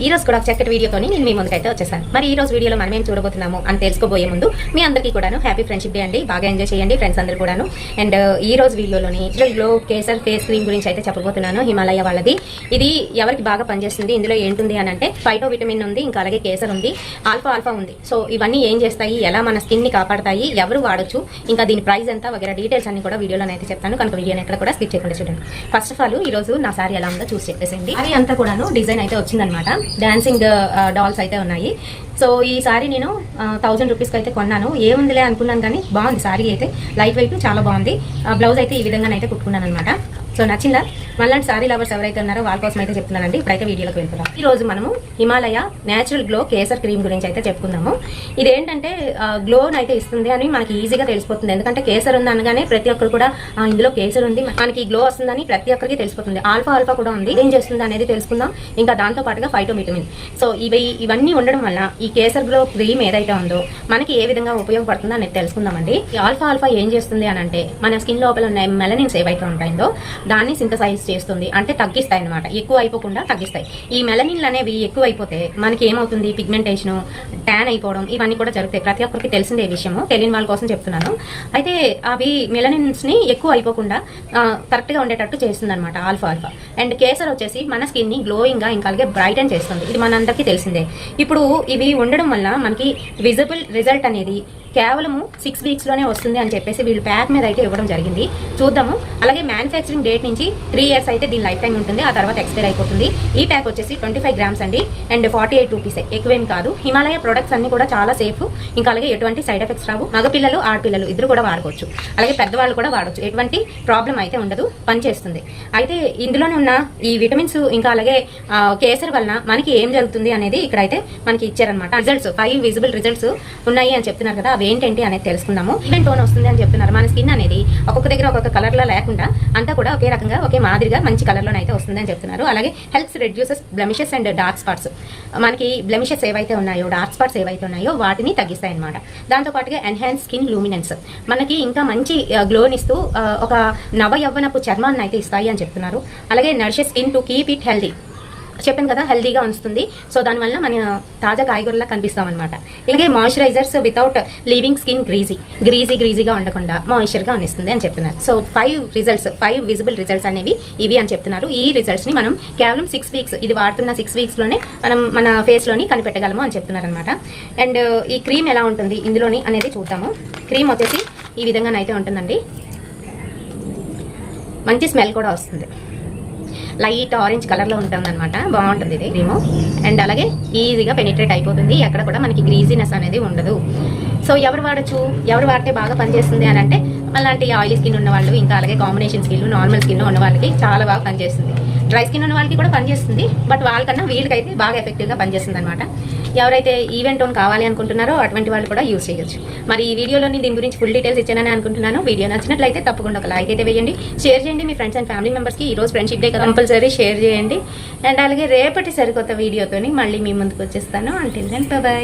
ఈ రోజు కూడా చక్కటి వీడియోతోని నేను మీ ముందుకైతే వచ్చేసాను. మరి ఈ రోజు వీడియోలో మనం ఏం చూడబోతున్నాము అని తెలుసుకోబోయే ముందు మీ అందరికీ కూడాను హ్యాపీ ఫ్రెండ్షిప్ డే అండి. బాగా ఎంజాయ్ చేయండి ఫ్రెండ్స్ అందరూ కూడాను. అండ్ ఈ రోజు వీడియోలోని గ్లో కేసర్ ఫేస్ క్రీమ్ గురించి అయితే చెప్పబోతున్నాను. హిమాలయ వాళ్ళది. ఇది ఎవరికి బాగా పనిచేస్తుంది, ఇందులో ఏంటుంది అని అంటే ఫైటో విటమిన్ ఉంది, ఇంకా అలాగే కేసర్ ఉంది, ఆల్ఫా ఉంది. సో ఇవన్నీ ఏం చేస్తాయి, ఎలా మన స్కిన్ ని కాపాడతాయి, ఎవరు వాడొచ్చు, ఇంకా దీని ప్రైస్ ఎంత వగేరా డీటెయిల్స్ అన్ని కూడా వీడియోలో అయితే చెప్తాను. కనుక వీడియోని ఎక్కడ కూడా స్కిప్ చేయకుండా చూడండి. ఫస్ట్ ఆఫ్ ఆల్ ఈ రోజు నా సారీ ఎలా ఉందో చూసి చెప్పేసింది. అది అంతా కూడాను డిజైన్ అయితే వచ్చిందనమాట. డాన్సింగ్ డాల్స్ అయితే ఉన్నాయి. సో ఈ సారీ నేను 1000 రూపీస్కి అయితే కొన్నాను. ఏముందిలే అనుకున్నాను కానీ బాగుంది సారీ అయితే. లైట్ వెయిట్ చాలా బాగుంది. బ్లౌజ్ అయితే ఈ విధంగానైతే కుట్టుకున్నాను అనమాట. సో నచ్చిందా? మళ్ళీ సారీ లవర్స్ ఎవరైతే ఉన్నారో వాళ్ళ కోసం అయితే చెప్తున్నానండి. ఇప్పుడైతే వీడియోలోకి వెళ్తున్నాం. ఈ రోజు మనము Himalaya natural glow kesar cream గురించి అయితే చెప్పుకుందాము. ఇదేంటంటే గ్లోని అయితే ఇస్తుంది అని మనకి ఈజీగా తెలిసిపోతుంది. ఎందుకంటే కేసర్ ఉంది అనగానే ప్రతి ఒక్కరు కూడా ఇందులో కేసర్ ఉంది, మనకి గ్లో వస్తుందని ప్రతి ఒక్కరికి తెలిసిపోతుంది. ఆల్ఫా కూడా ఉంది. ఏం చేస్తుంది అనేది తెలుసుకుందాం. ఇంకా దాంతో పాటుగా ఫైటో విటమిన్. సో ఇవన్నీ ఉండడం వల్ల ఈ కేసర్ గ్లో క్రీమ్ ఏదైతే ఉందో మనకి ఏ విధంగా ఉపయోగపడుతుందో అనేది తెలుసుకుందామండి. ఆల్ఫా ఏం చేస్తుంది అని అంటే మన స్కిన్ లోపల ఉన్న మెలనిన్స్ ఏవైతే ఉంటాయో దాన్ని సింథసైజ్ చేస్తుంది, అంటే తగ్గిస్తాయి అనమాట. ఎక్కువ అయిపోకుండా తగ్గిస్తాయి. ఈ మెలనిన్లు అనేవి ఎక్కువ అయిపోతే మనకి ఏమవుతుంది, పిగ్మెంటేషన్, ట్యాన్ అయిపోవడం, ఇవన్నీ కూడా జరుగుతాయి. ప్రతి ఒక్కరికి తెలిసిందే విషయము, తెలియని వాళ్ళ కోసం చెప్తున్నాను. అయితే అవి మెలనిన్స్ ని ఎక్కువ అయిపోకుండా కరెక్ట్ గా ఉండేటట్టు చేస్తుంది అనమాట ఆల్ఫా. అండ్ కేసర్ వచ్చేసి మన స్కిన్ ని గ్లోయింగ్ గా ఇంకా అలాగే బ్రైటన్ చేస్తుంది. ఇది మనందరికీ తెలిసిందే. ఇప్పుడు ఇవి ఉండడం వల్ల మనకి విజిబుల్ రిజల్ట్ అనేది కేవలము 6 వీక్స్ లోనే వస్తుంది అని చెప్పేసి వీళ్ళు ప్యాక్ మీద అయితే ఇవ్వడం జరిగింది. చూద్దాము. అలాగే మ్యానుఫ్యాక్చరింగ్ డేట్ నుంచి 3 years అయితే దీని లైఫ్ టైం ఉంటుంది. ఆ తర్వాత ఎక్స్పైర్ అయిపోతుంది. ఈ ప్యాక్ వచ్చేసి 25 grams అండి. అండ్ 48 rupees, ఎక్కువేం కాదు. హిమాలయ ప్రొడక్ట్స్ అన్ని కూడా చాలా సేఫ్. ఇంకా అలాగే ఎటువంటి సైడ్ ఎఫెక్ట్స్ రావు. మగపిల్లలు ఆడపిల్లలు ఇద్దరు కూడా వాడుకోవచ్చు. అలాగే పెద్దవాళ్ళు కూడా వాడవచ్చు. ఎటువంటి ప్రాబ్లం అయితే ఉండదు, పనిచేస్తుంది. అయితే ఇందులోనే ఉన్న ఈ విటమిన్స్ ఇంకా అలాగే కేసర్ వలన మనకి ఏం జరుగుతుంది అనేది ఇక్కడైతే మనకి ఇచ్చారనమాట. రిజల్ట్స్ 5 విజిబుల్ రిజల్ట్స్ ఉన్నాయి అని చెప్తున్నారు కదా, ఏంటంటి అనేది తెలుసుకుందాము. ఈవెన్ టోన్ వస్తుంది అని చెప్తున్నారు. మన స్కిన్ అనేది ఒక్కొక్క దగ్గర ఒక్కొక్క కలర్ లో లేకుండా అంతా కూడా ఒకే రకంగా ఒకే మాదిరిగా మంచి కలర్ లోనైతే వస్తుంది అని చెప్తున్నారు. అలాగే helps reduces blemishes and dark spots. మనకి బ్లెమిషెస్ ఏవైతే ఉన్నాయో, డార్క్ స్పాట్స్ ఏవైతే ఉన్నాయో వాటిని తగ్గిస్తాయి అనమాట. దాంతో పాటుగా ఎన్హాన్స్ స్కిన్ లూమినెన్స్, మనకి ఇంకా మంచి గ్లోనిస్తూ ఒక నవ యవ్వనపు చర్మాన్ని అయితే ఇస్తాయి అని చెప్తున్నారు. అలాగే nourishes skin to keep it healthy, చెప్పాను కదా, హెల్దీగా ఉంచుతుంది. సో దానివల్ల మన తాజా కాయగూరలా కనిపిస్తాం అనమాట. ఇలాగే మాయిశ్చరైజర్స్ వితౌట్ లీవింగ్ స్కిన్ గ్రీజీగా ఉండకుండా మాయిశ్చర్గా అనిస్తుంది అని చెప్తున్నారు. సో 5 విజిబుల్ రిజల్ట్స్ అనేవి ఇవి అని చెప్తున్నారు. ఈ రిజల్ట్స్ ని మనం కేవలం 6 వీక్స్, ఇది వాడుతున్న 6 వీక్స్ లోనే మనం మన ఫేస్ లోని కనిపెట్టగలము అని చెప్తున్నారు అనమాట. అండ్ ఈ క్రీమ్ ఎలా ఉంటుంది ఇందులోని అనేది చూద్దాము. క్రీమ్ వచ్చేసి ఈ విధంగానైతే ఉంటుందండి. మంచి స్మెల్ కూడా వస్తుంది. లైట్ ఆరెంజ్ కలర్ లో ఉంటుంది అనమాట. బాగుంటుంది ఇది క్రీము. అండ్ అలాగే ఈజీగా పెనిట్రేట్ అయిపోతుంది. ఎక్కడ కూడా మనకి గ్రీజీనెస్ అనేది ఉండదు. సో ఎవరు వాడచ్చు, ఎవరు వాడితే బాగా పనిచేస్తుంది అని అంటే అలాంటి ఆయిలీ స్కిన్ ఉన్న వాళ్ళు, ఇంకా అలాగే కాంబినేషన్ స్కిన్, నార్మల్ స్కిన్ ఉన్న వాళ్ళకి చాలా బాగా పనిచేస్తుంది. డ్రై స్కిన్ ఉన్న వాళ్ళకి కూడా పనిచేస్తుంది, బట్ వాళ్ళకన్నా వీళ్ళకైతే బాగా ఎఫెక్టివ్గా పనిచేస్తుంది అనమాట. ఎవరైతే ఈవెంట్ టోన్ కావాలి అనుకుంటున్నారో అటువంటి వాళ్ళు కూడా యూజ్ చేయొచ్చు. మరి ఈ వీడియోలోని దీని గురించి ఫుల్ డీటెయిల్స్ ఇచ్చానని అనుకుంటున్నాను. వీడియో నచ్చినట్లయితే తప్పకుండా ఒక లైక్ అయితే వేయండి, షేర్ చేయండి మీ ఫ్రెండ్స్ అండ్ ఫ్యామిలీ మెంబర్స్కి. ఈ రోజు ఫ్రెండ్షిప్ డే కంపల్సరీ షేర్ చేయండి. అండ్ అలాగే రేపటి సరికొత్త వీడియోతోని మళ్ళీ మీ ముందుకు వచ్చేస్తాను. Until then by.